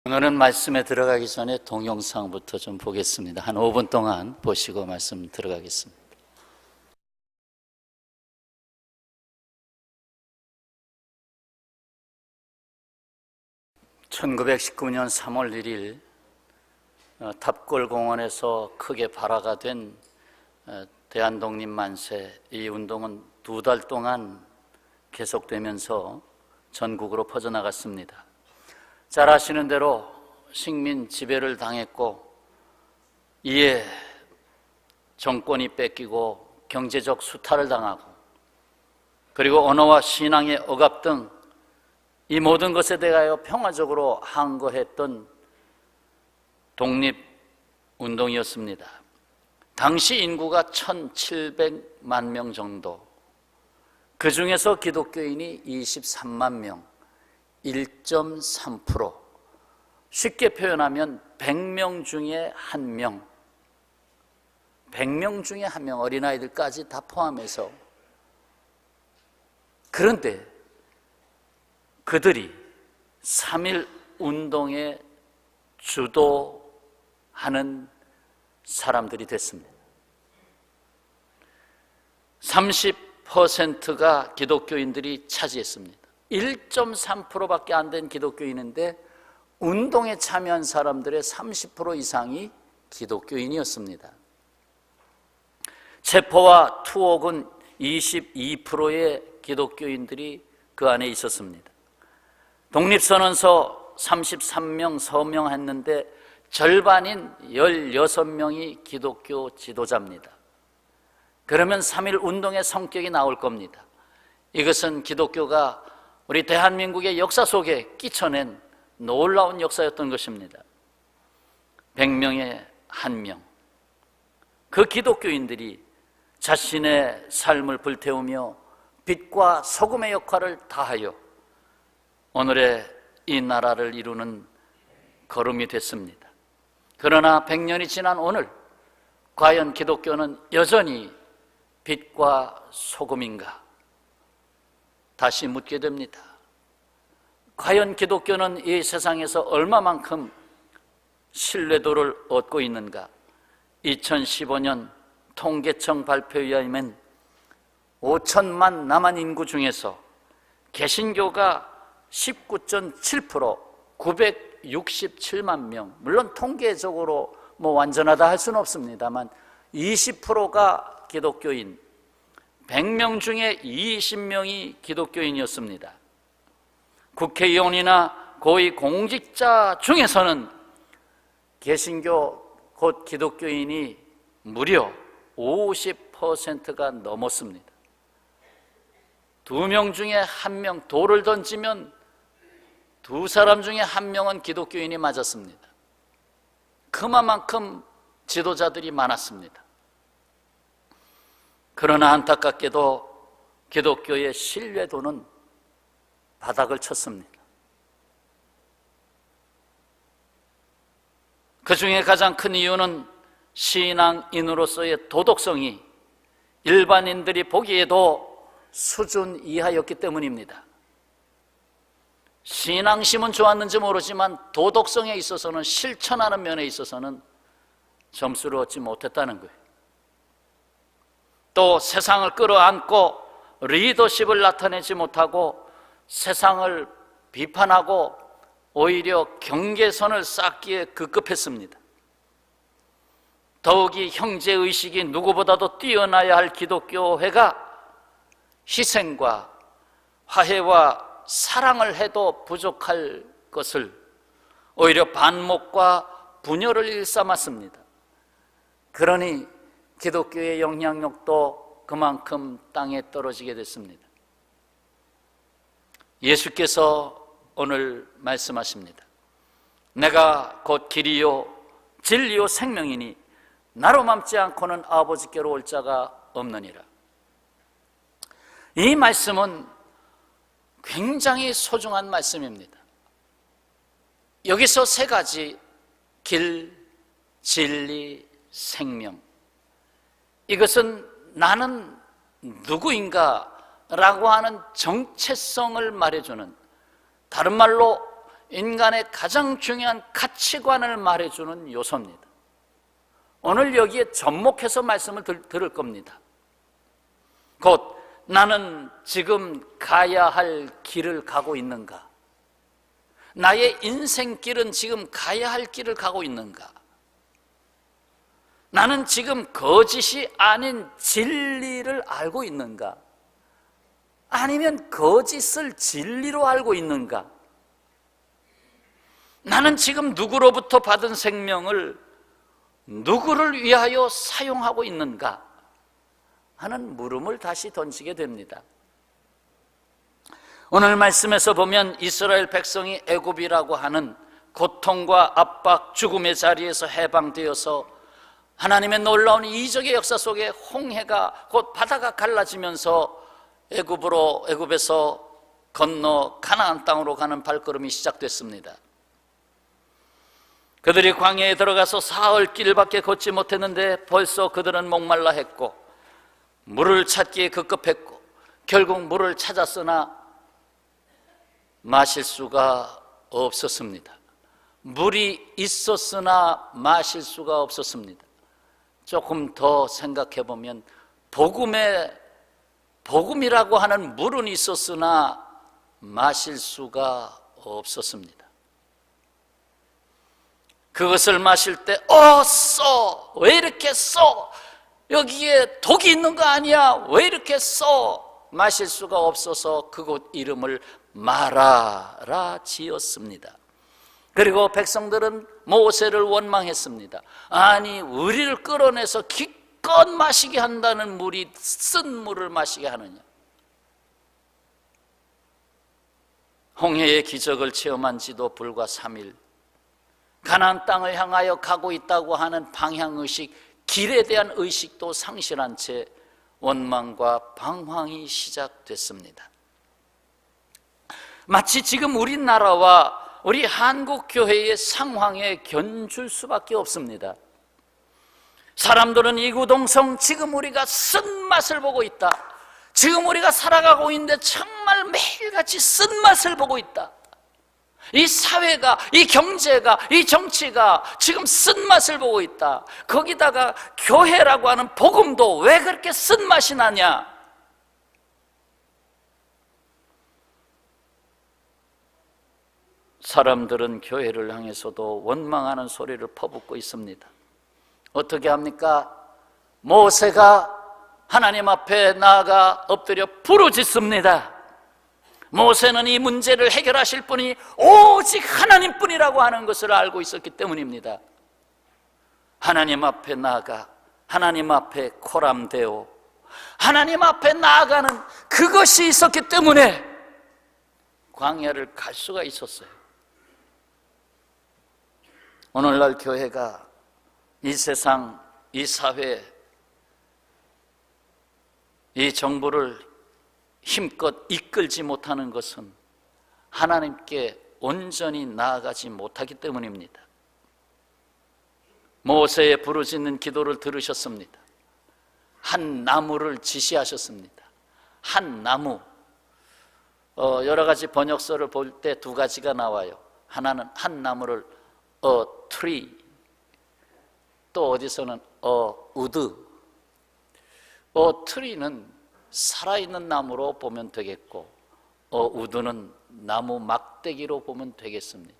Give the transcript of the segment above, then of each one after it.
오늘은 말씀에 들어가기 전에 동영상부터 좀 보겠습니다. 한 5분 동안 보시고 말씀 들어가겠습니다. (1919년 3월 1일) 탑골공원에서 크게 발화가 된 대한독립만세, 이 운동은 2달 동안 계속되면서 전국으로 퍼져나갔습니다. 잘 아시는 대로 식민 지배를 당했고, 이에 정권이 뺏기고 경제적 수탈을 당하고, 그리고 언어와 신앙의 억압 등 이 모든 것에 대하여 평화적으로 항거했던 독립운동이었습니다. 당시 인구가 1700만 명 정도, 그 중에서 기독교인이 23만 명, 1.3%, 쉽게 표현하면 100명 중에 1명, 100명 중에 1명, 어린아이들까지 다 포함해서. 그런데 그들이 3.1 운동에 주도하는 사람들이 됐습니다. 30%가 기독교인들이 차지했습니다. 1.3%밖에 안 된 기독교인인데 운동에 참여한 사람들의 30% 이상이 기독교인이었습니다. 체포와 투옥은 22%의 기독교인들이 그 안에 있었습니다. 독립선언서 33명 서명했는데 절반인 16명이 기독교 지도자입니다. 그러면 3.1 운동의 성격이 나올 겁니다. 이것은 기독교가 우리 대한민국의 역사 속에 끼쳐낸 놀라운 역사였던 것입니다. 100명에 1명, 그 기독교인들이 자신의 삶을 불태우며 빛과 소금의 역할을 다하여 오늘의 이 나라를 이루는 걸음이 됐습니다. 그러나 100년이 지난 오늘, 과연 기독교는 여전히 빛과 소금인가? 다시 묻게 됩니다. 과연 기독교는 이 세상에서 얼마만큼 신뢰도를 얻고 있는가? 2015년 통계청 발표에 의하면 5천만 남한 인구 중에서 개신교가 19.7%, 967만 명, 물론 통계적으로 완전하다 할 수는 없습니다만 20%가 기독교인, 100명 중에 20명이 기독교인이었습니다. 국회의원이나 고위 공직자 중에서는 개신교 곧 기독교인이 무려 50%가 넘었습니다. 2명 중에 1명, 돌을 던지면 2사람 중에 1명은 기독교인이 맞았습니다. 그만큼 지도자들이 많았습니다. 그러나 안타깝게도 기독교의 신뢰도는 바닥을 쳤습니다. 그 중에 가장 큰 이유는 신앙인으로서의 도덕성이 일반인들이 보기에도 수준 이하였기 때문입니다. 신앙심은 좋았는지 모르지만 도덕성에 있어서는, 실천하는 면에 있어서는 점수를 얻지 못했다는 거예요. 또 세상을 끌어안고 리더십을 나타내지 못하고 세상을 비판하고 오히려 경계선을 쌓기에 급급했습니다. 더욱이 형제의식이 누구보다도 뛰어나야 할 기독교회가 희생과 화해와 사랑을 해도 부족할 것을 오히려 반목과 분열을 일삼았습니다. 그러니 기독교의 영향력도 그만큼 땅에 떨어지게 됐습니다. 예수께서 오늘 말씀하십니다. 내가 곧 길이요 진리요 생명이니 나로 맘지 않고는 아버지께로 올 자가 없느니라. 이 말씀은 굉장히 소중한 말씀입니다. 여기서 3가지, 길, 진리, 생명, 이것은 나는 누구인가 라고 하는 정체성을 말해주는, 다른 말로 인간의 가장 중요한 가치관을 말해주는 요소입니다. 오늘 여기에 접목해서 말씀을 들을 겁니다. 곧 나는 지금 가야 할 길을 가고 있는가? 나의 인생길은 지금 가야 할 길을 가고 있는가? 나는 지금 거짓이 아닌 진리를 알고 있는가? 아니면 거짓을 진리로 알고 있는가? 나는 지금 누구로부터 받은 생명을 누구를 위하여 사용하고 있는가 하는 물음을 다시 던지게 됩니다. 오늘 말씀에서 보면 이스라엘 백성이 애굽이라고 하는 고통과 압박, 죽음의 자리에서 해방되어서 하나님의 놀라운 이적의 역사 속에 홍해가 곧 바다가 갈라지면서 애굽에서 건너 가나안 땅으로 가는 발걸음이 시작됐습니다. 그들이 광야에 들어가서 사흘 길밖에 걷지 못했는데 벌써 그들은 목말라 했고 물을 찾기에 급급했고 결국 물을 찾았으나 마실 수가 없었습니다. 물이 있었으나 마실 수가 없었습니다. 조금 더 생각해 보면 복음이라고 하는 물은 있었으나 마실 수가 없었습니다. 그것을 마실 때 써! 왜 이렇게 써? 여기에 독이 있는 거 아니야? 왜 이렇게 써? 마실 수가 없어서 그곳 이름을 마라라 지었습니다. 그리고 백성들은 모세를 원망했습니다. 아니 우리를 끌어내서 기껏 마시게 한다는 물이 쓴 물을 마시게 하느냐? 홍해의 기적을 체험한 지도 불과 3일, 가나안 땅을 향하여 가고 있다고 하는 방향의식, 길에 대한 의식도 상실한 채 원망과 방황이 시작됐습니다. 마치 지금 우리나라와 우리 한국교회의 상황에 견줄 수밖에 없습니다. 사람들은 이구동성 지금 우리가 쓴맛을 보고 있다. 지금 우리가 살아가고 있는데 정말 매일같이 쓴맛을 보고 있다. 이 사회가, 이 경제가, 이 정치가 지금 쓴맛을 보고 있다. 거기다가 교회라고 하는 복음도 왜 그렇게 쓴맛이 나냐? 사람들은 교회를 향해서도 원망하는 소리를 퍼붓고 있습니다. 어떻게 합니까? 모세가 하나님 앞에 나아가 엎드려 부르짖습니다. 모세는 이 문제를 해결하실 분이 오직 하나님뿐이라고 하는 것을 알고 있었기 때문입니다. 하나님 앞에 나아가 하나님 앞에 코람되어 하나님 앞에 나아가는 그것이 있었기 때문에 광야를 갈 수가 있었어요. 오늘날 교회가 이 세상, 이 사회, 이 정부를 힘껏 이끌지 못하는 것은 하나님께 온전히 나아가지 못하기 때문입니다. 모세의 부르짖는 기도를 들으셨습니다. 한 나무를 지시하셨습니다. 한 나무. 여러 가지 번역서를 볼 때 두 가지가 나와요. 하나는 한 나무를 a tree, 또 어디서는 wood. tree는 살아있는 나무로 보면 되겠고 우드는 나무 막대기로 보면 되겠습니다.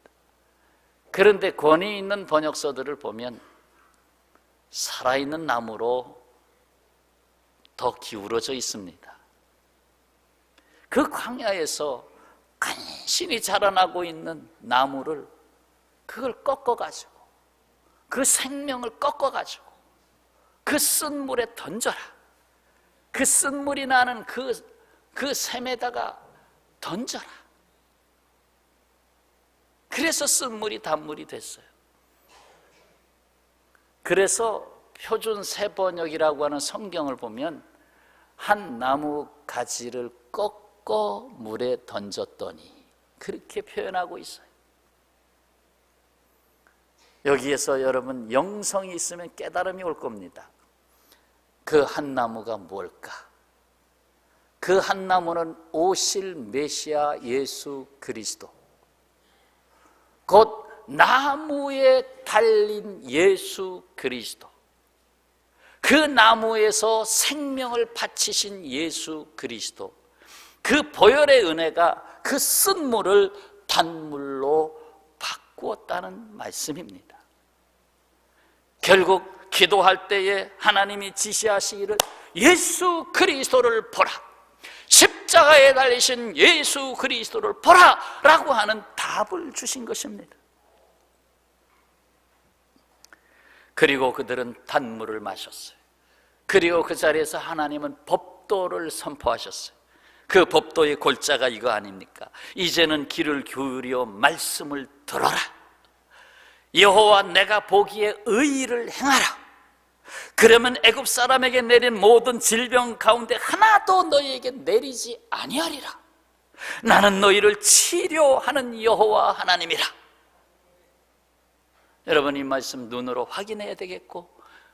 그런데 권위 있는 번역서들을 보면 살아있는 나무로 더 기울어져 있습니다. 그 광야에서 간신히 자라나고 있는 나무를 그걸 꺾어가지고 그 생명을 꺾어가지고 그 쓴 물에 던져라. 그 쓴물이 나는 그 샘에다가 던져라. 그래서 쓴물이 단물이 됐어요. 그래서 표준 새번역이라고 하는 성경을 보면 한 나무 가지를 꺾어 물에 던졌더니 그렇게 표현하고 있어요. 여기에서 여러분 영성이 있으면 깨달음이 올 겁니다. 그 한 나무가 뭘까? 그 한 나무는 오실 메시아 예수 그리스도, 곧 나무에 달린 예수 그리스도, 그 나무에서 생명을 바치신 예수 그리스도, 그 보혈의 은혜가 그 쓴 물을 단물로 바꾸었다는 말씀입니다. 결국 기도할 때에 하나님이 지시하시기를 예수 그리스도를 보라, 십자가에 달리신 예수 그리스도를 보라 라고 하는 답을 주신 것입니다. 그리고 그들은 단물을 마셨어요. 그리고 그 자리에서 하나님은 법도를 선포하셨어요. 그 법도의 골자가 이거 아닙니까? 이제는 귀를 기울여 말씀을 들어라. 여호와 내가 보기에 의의를 행하라. 그러면 애굽 사람에게 내린 모든 질병 가운데 하나도 너희에게 내리지 아니하리라. 나는 너희를 치료하는 여호와 하나님이라. 여러분, 이 말씀 눈으로 확인해야 되겠고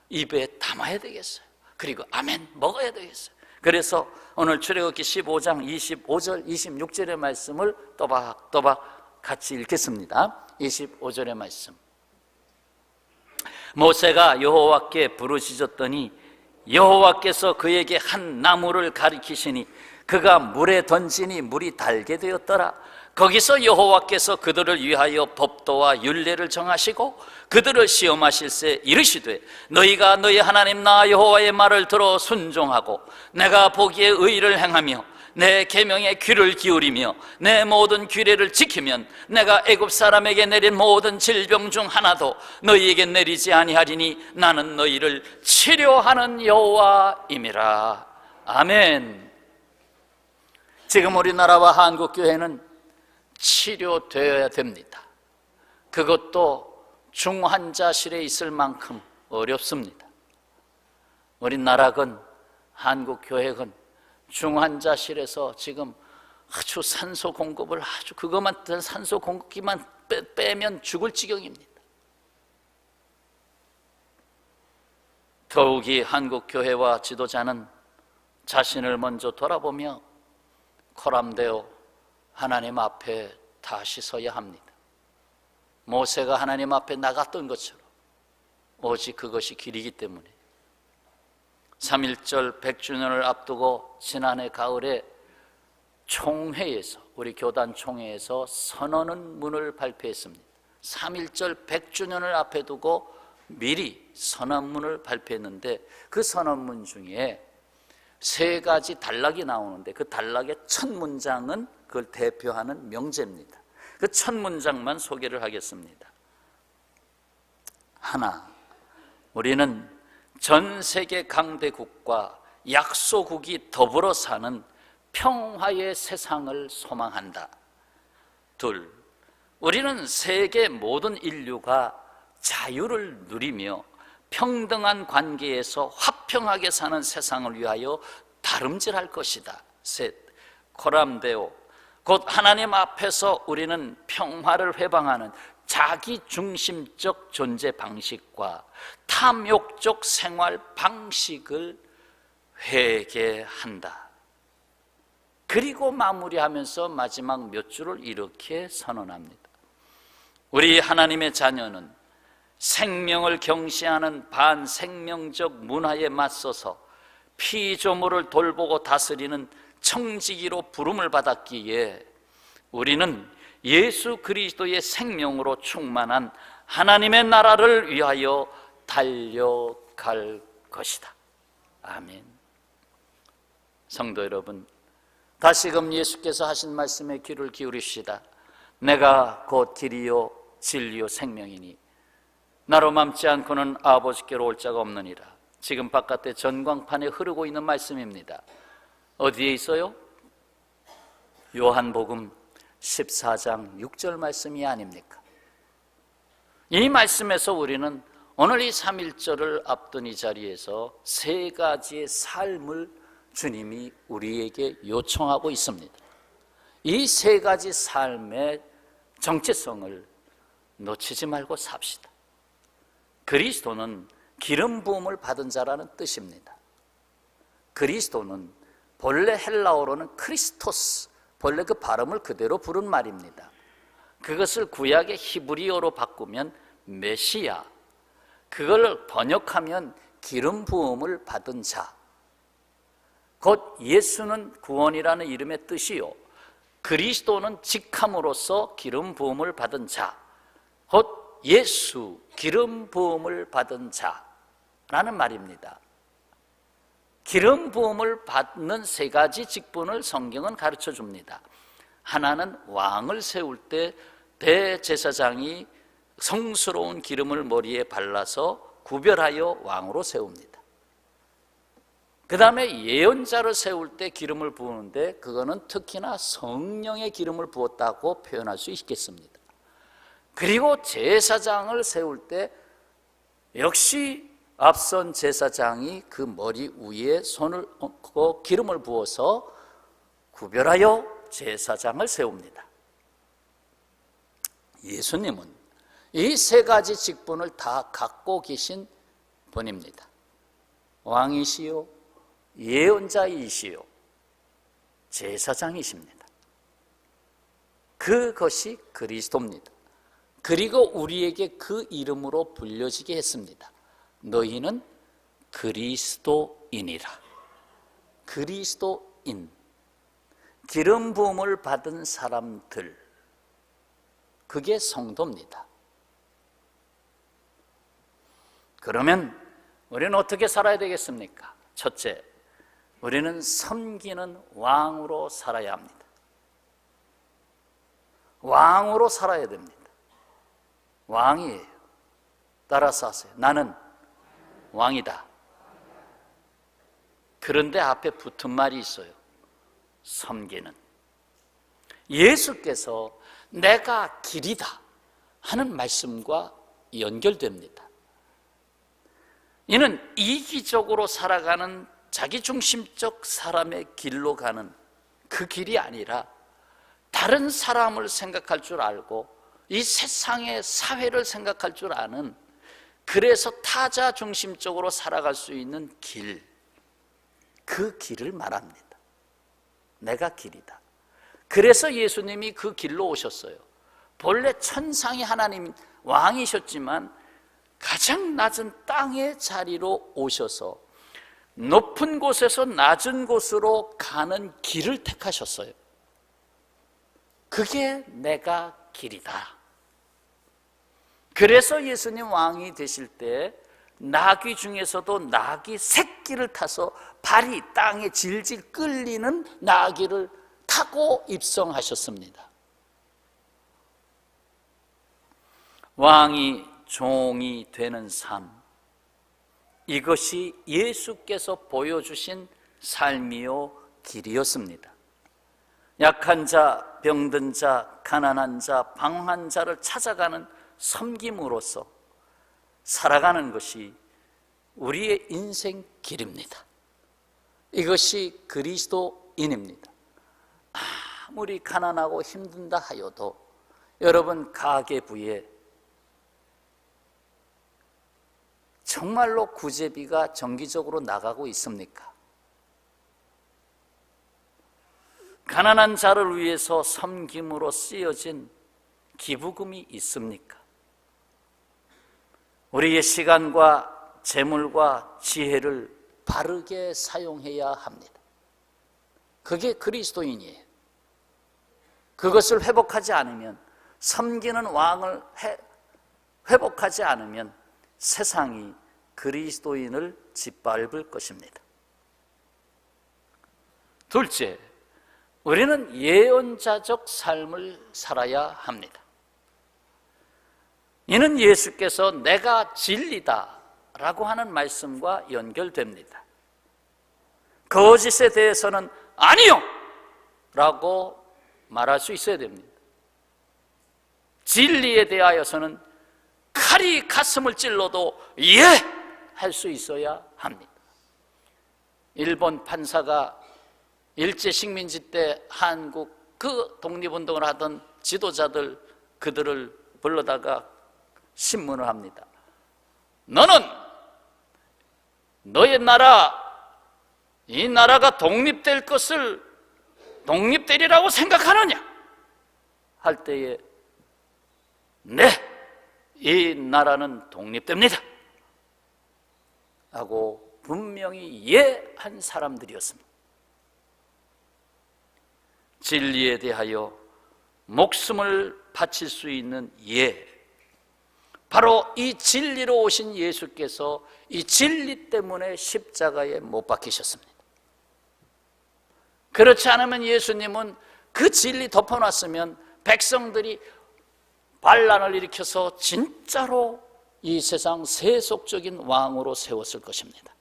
입에 담아야 되겠어요. 그리고 아멘 먹어야 되겠어요. 그래서 오늘 출애굽기 15장 25절 26절의 말씀을 또박또박 같이 읽겠습니다. 25절의 말씀. 모세가 여호와께 부르짖었더니 여호와께서 그에게 한 나무를 가리키시니 그가 물에 던지니 물이 달게 되었더라. 거기서 여호와께서 그들을 위하여 법도와 율례를 정하시고 그들을 시험하실세 이르시되 너희가 너희 하나님 나 여호와의 말을 들어 순종하고 내가 보기에 의를 행하며 내 계명에 귀를 기울이며 내 모든 규례를 지키면 내가 애굽 사람에게 내린 모든 질병 중 하나도 너희에게 내리지 아니하리니 나는 너희를 치료하는 여호와임이라. 아멘. 지금 우리나라와 한국교회는 치료되어야 됩니다. 그것도 중환자실에 있을 만큼 어렵습니다. 우리나라건 한국교회건 중환자실에서 지금 아주 산소 공급을 아주 그것만 산소 공급기만 빼면 죽을 지경입니다. 더욱이 한국교회와 지도자는 자신을 먼저 돌아보며 코람되어 하나님 앞에 다시 서야 합니다. 모세가 하나님 앞에 나갔던 것처럼 오직 그것이 길이기 때문에 3.1절 100주년을 앞두고 지난해 가을에 총회에서 우리 교단 총회에서 선언문을 발표했습니다. 3.1절 100주년을 앞에 두고 미리 선언문을 발표했는데 그 선언문 중에 3가지 단락이 나오는데 그 단락의 첫 문장은 그걸 대표하는 명제입니다. 그 첫 문장만 소개를 하겠습니다. 하나, 우리는 전 세계 강대국과 약소국이 더불어 사는 평화의 세상을 소망한다. 둘, 우리는 세계 모든 인류가 자유를 누리며 평등한 관계에서 화평하게 사는 세상을 위하여 다름질할 것이다. 셋, 코람데오, 곧 하나님 앞에서 우리는 평화를 회방하는 자기중심적 존재 방식과 탐욕적 생활 방식을 회개한다. 그리고 마무리하면서 마지막 몇 줄을 이렇게 선언합니다. 우리 하나님의 자녀는 생명을 경시하는 반생명적 문화에 맞서서 피조물을 돌보고 다스리는 청지기로 부름을 받았기에 우리는 예수 그리스도의 생명으로 충만한 하나님의 나라를 위하여 달려갈 것이다. 아멘. 성도 여러분, 다시금 예수께서 하신 말씀에 귀를 기울이시다. 내가 곧 길이요 진리요 생명이니 나로 맘지 않고는 아버지께로 올 자가 없느니라. 지금 바깥에 전광판에 흐르고 있는 말씀입니다. 어디에 있어요? 요한복음 14장 6절 말씀이 아닙니까? 이 말씀에서 우리는 오늘 이 3.1절을 앞둔 이 자리에서 3가지의 삶을 주님이 우리에게 요청하고 있습니다. 이 3가지 삶의 정체성을 놓치지 말고 삽시다. 그리스도는 기름 부음을 받은 자라는 뜻입니다. 그리스도는 본래 헬라어로는 크리스토스, 본래 그 발음을 그대로 부른 말입니다. 그것을 구약의 히브리어로 바꾸면 메시아, 그걸 번역하면 기름 부음을 받은 자, 곧 예수는 구원이라는 이름의 뜻이요, 그리스도는 직함으로써 기름 부음을 받은 자, 곧 예수, 기름 부음을 받은 자라는 말입니다. 기름 부음을 받는 세 가지 직분을 성경은 가르쳐 줍니다. 하나는 왕을 세울 때 대제사장이 성스러운 기름을 머리에 발라서 구별하여 왕으로 세웁니다. 그 다음에 예언자를 세울 때 기름을 부으는데 그거는 특히나 성령의 기름을 부었다고 표현할 수 있겠습니다. 그리고 제사장을 세울 때 역시 앞선 제사장이 그 머리 위에 손을 얹고 기름을 부어서 구별하여 제사장을 세웁니다. 예수님은 이 세 가지 직분을 다 갖고 계신 분입니다. 왕이시요, 예언자이시요, 제사장이십니다. 그것이 그리스도입니다. 그리고 우리에게 그 이름으로 불려지게 했습니다. 너희는 그리스도인이라. 그리스도인, 기름 부음을 받은 사람들, 그게 성도입니다. 그러면 우리는 어떻게 살아야 되겠습니까? 첫째, 우리는 섬기는 왕으로 살아야 합니다. 왕으로 살아야 됩니다. 왕이에요. 따라서 하세요. 나는 왕이다. 그런데 앞에 붙은 말이 있어요. 섬기는. 예수께서 내가 길이다 하는 말씀과 연결됩니다. 이는 이기적으로 살아가는 자기중심적 사람의 길로 가는 그 길이 아니라 다른 사람을 생각할 줄 알고 이 세상의 사회를 생각할 줄 아는, 그래서 타자 중심적으로 살아갈 수 있는 길, 그 길을 말합니다. 내가 길이다. 그래서 예수님이 그 길로 오셨어요. 본래 천상의 하나님 왕이셨지만 가장 낮은 땅의 자리로 오셔서 높은 곳에서 낮은 곳으로 가는 길을 택하셨어요. 그게 내가 길이다. 그래서 예수님 왕이 되실 때 나귀 중에서도 나귀 새끼를 타서 발이 땅에 질질 끌리는 나귀를 타고 입성하셨습니다. 왕이 종이 되는 삶, 이것이 예수께서 보여주신 삶이요 길이었습니다. 약한 자, 병든 자, 가난한 자, 방황한 자를 찾아가는 섬김으로써 살아가는 것이 우리의 인생 길입니다. 이것이 그리스도인입니다. 아무리 가난하고 힘든다 하여도 여러분 가계부에 정말로 구제비가 정기적으로 나가고 있습니까? 가난한 자를 위해서 섬김으로 쓰여진 기부금이 있습니까? 우리의 시간과 재물과 지혜를 바르게 사용해야 합니다. 그게 그리스도인이에요. 그것을 회복하지 않으면, 섬기는 왕을 회복하지 않으면 세상이 그리스도인을 짓밟을 것입니다. 둘째, 우리는 예언자적 삶을 살아야 합니다. 이는 예수께서 내가 진리다 라고 하는 말씀과 연결됩니다. 거짓에 대해서는 아니요 라고 말할 수 있어야 됩니다. 진리에 대하여서는 칼이 가슴을 찔러도 예! 할 수 있어야 합니다. 일본 판사가 일제식민지 때 한국 그 독립운동을 하던 지도자들, 그들을 불러다가 신문을 합니다. 너는 너의 나라, 이 나라가 독립될 것을 독립되리라고 생각하느냐? 할 때에 네, 이 나라는 독립됩니다 하고 분명히 예한 사람들이었습니다. 진리에 대하여 목숨을 바칠 수 있는 예, 바로 이 진리로 오신 예수께서 이 진리 때문에 십자가에 못 박히셨습니다. 그렇지 않으면 예수님은 그 진리 덮어놨으면 백성들이 반란을 일으켜서 진짜로 이 세상 세속적인 왕으로 세웠을 것입니다.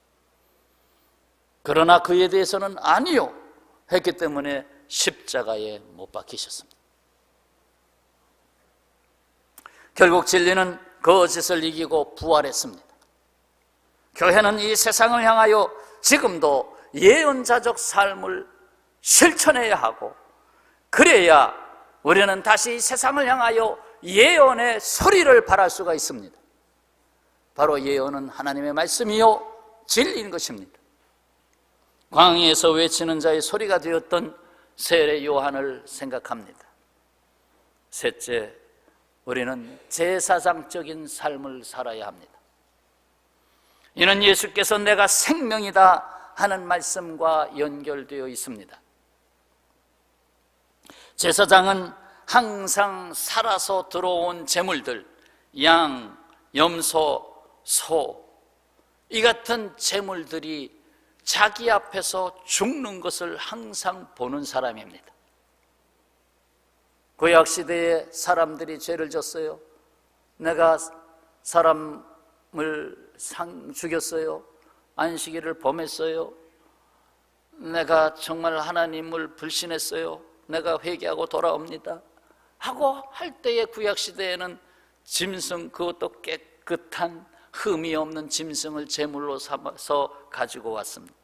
그러나 그에 대해서는 아니요 했기 때문에 십자가에 못 박히셨습니다. 결국 진리는 거짓을 이기고 부활했습니다. 교회는 이 세상을 향하여 지금도 예언자적 삶을 실천해야 하고, 그래야 우리는 다시 이 세상을 향하여 예언의 소리를 발할 수가 있습니다. 바로 예언은 하나님의 말씀이요 진리인 것입니다. 광야에서 외치는 자의 소리가 되었던 세례 요한을 생각합니다. 셋째, 우리는 제사장적인 삶을 살아야 합니다. 이는 예수께서 내가 생명이다 하는 말씀과 연결되어 있습니다. 제사장은 항상 살아서 들어온 제물들, 양, 염소, 소, 이 같은 제물들이 자기 앞에서 죽는 것을 항상 보는 사람입니다. 구약시대에 사람들이 죄를 졌어요. 내가 사람을 죽였어요. 안식일을 범했어요. 내가 정말 하나님을 불신했어요. 내가 회개하고 돌아옵니다 하고 할 때의 구약시대에는 짐승, 그것도 깨끗한 흠이 없는 짐승을 제물로 삼아서 가지고 왔습니다.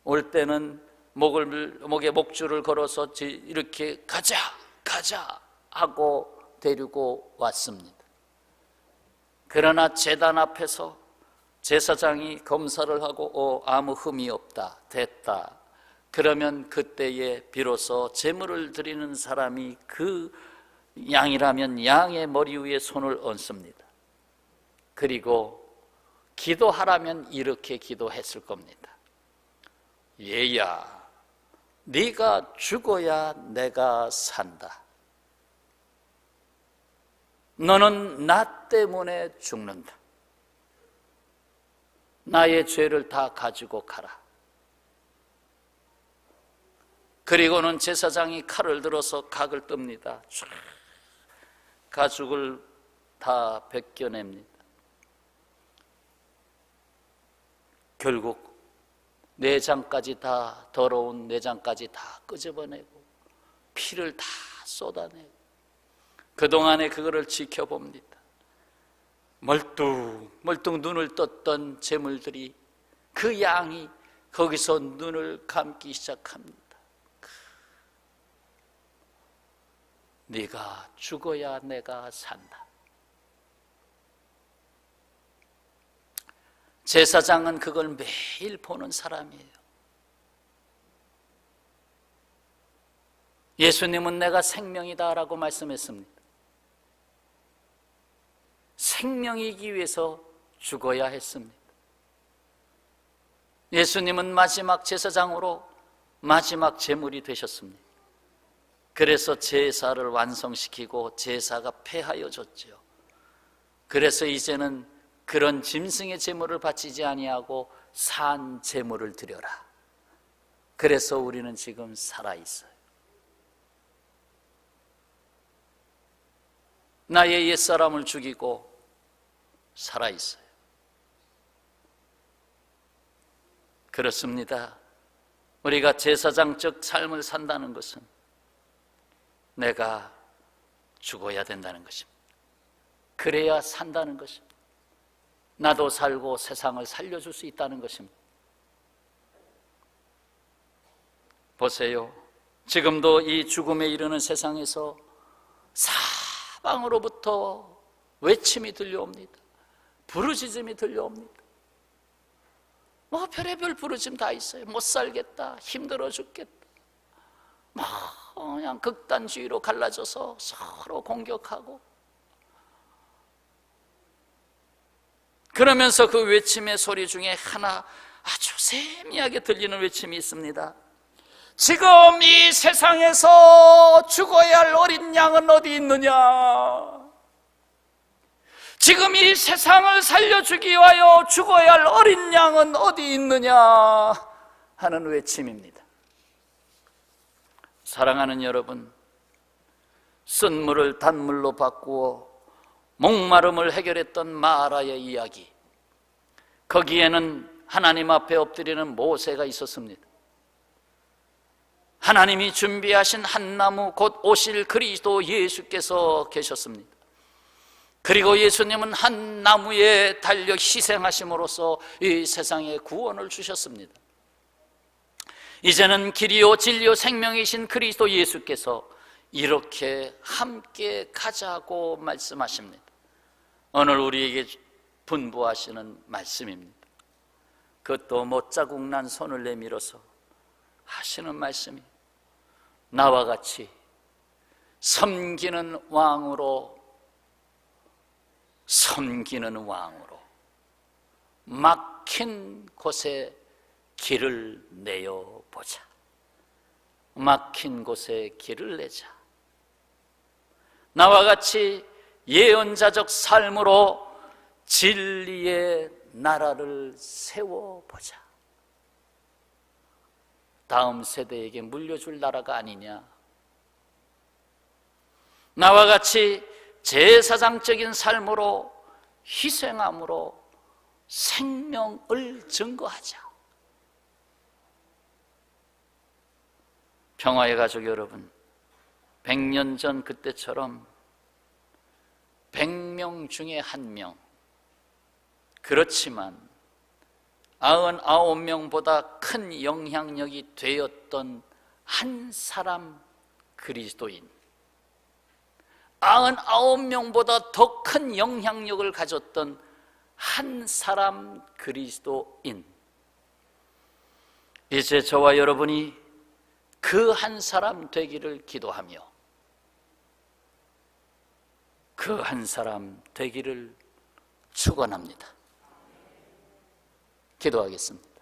올 때는 목에 목줄을 걸어서 이렇게 가자 하고 데리고 왔습니다. 그러나 제단 앞에서 제사장이 검사를 하고 아무 흠이 없다, 됐다, 그러면 그때에 비로소 제물을 드리는 사람이 그 양이라면 양의 머리 위에 손을 얹습니다. 그리고 기도하라면 이렇게 기도했을 겁니다. 얘야, 네가 죽어야 내가 산다. 너는 나 때문에 죽는다. 나의 죄를 다 가지고 가라. 그리고는 제사장이 칼을 들어서 각을 뜹니다. 가죽을 다 벗겨냅니다. 결국 내장까지 다, 더러운 내장까지 다 끄집어내고 피를 다 쏟아내고 그동안에 그거를 지켜봅니다. 멀뚱 눈을 떴던 제물들이, 그 양이 거기서 눈을 감기 시작합니다. 네가 죽어야 내가 산다. 제사장은 그걸 매일 보는 사람이에요. 예수님은 내가 생명이다라고 말씀했습니다. 생명이기 위해서 죽어야 했습니다. 예수님은 마지막 제사장으로 마지막 제물이 되셨습니다. 그래서 제사를 완성시키고 제사가 폐하여졌죠. 그래서 이제는 그런 짐승의 제물을 바치지 아니하고 산 제물을 드려라. 그래서 우리는 지금 살아있어요. 나의 옛사람을 죽이고 살아있어요. 그렇습니다. 우리가 제사장적 삶을 산다는 것은 내가 죽어야 된다는 것입니다. 그래야 산다는 것입니다. 나도 살고 세상을 살려줄 수 있다는 것입니다. 보세요. 지금도 이 죽음에 이르는 세상에서 사방으로부터 외침이 들려옵니다. 부르짖음이 들려옵니다. 별의별 부르짖음 다 있어요. 못 살겠다, 힘들어 죽겠다, 그냥 극단주의로 갈라져서 서로 공격하고 그러면서 그 외침의 소리 중에 하나 아주 세미하게 들리는 외침이 있습니다. 지금 이 세상에서 죽어야 할 어린 양은 어디 있느냐? 지금 이 세상을 살려주기 위하여 죽어야 할 어린 양은 어디 있느냐? 하는 외침입니다. 사랑하는 여러분, 쓴 물을 단물로 바꾸어 목마름을 해결했던 마라의 이야기, 거기에는 하나님 앞에 엎드리는 모세가 있었습니다. 하나님이 준비하신 한 나무, 곧 오실 그리스도 예수께서 계셨습니다. 그리고 예수님은 한 나무에 달려 희생하심으로써 이 세상에 구원을 주셨습니다. 이제는 길이요 진리요 생명이신 그리스도 예수께서 이렇게 함께 가자고 말씀하십니다. 오늘 우리에게 분부하시는 말씀입니다. 그것도 못자국 난 손을 내밀어서 하시는 말씀이, 나와 같이 섬기는 왕으로 막힌 곳에 길을 내어 보자. 막힌 곳에 길을 내자. 나와 같이 예언자적 삶으로 진리의 나라를 세워보자. 다음 세대에게 물려줄 나라가 아니냐. 나와 같이 제사장적인 삶으로 희생함으로 생명을 증거하자. 평화의 가족 여러분, 100년 전 그때처럼 100명 중에 1명, 그렇지만 99명보다 큰 영향력이 되었던 한 사람 그리스도인, 99명보다 더 큰 영향력을 가졌던 한 사람 그리스도인, 이제 저와 여러분이 그 한 사람 되기를 기도하며 그 한 사람 되기를 축원합니다. 기도하겠습니다.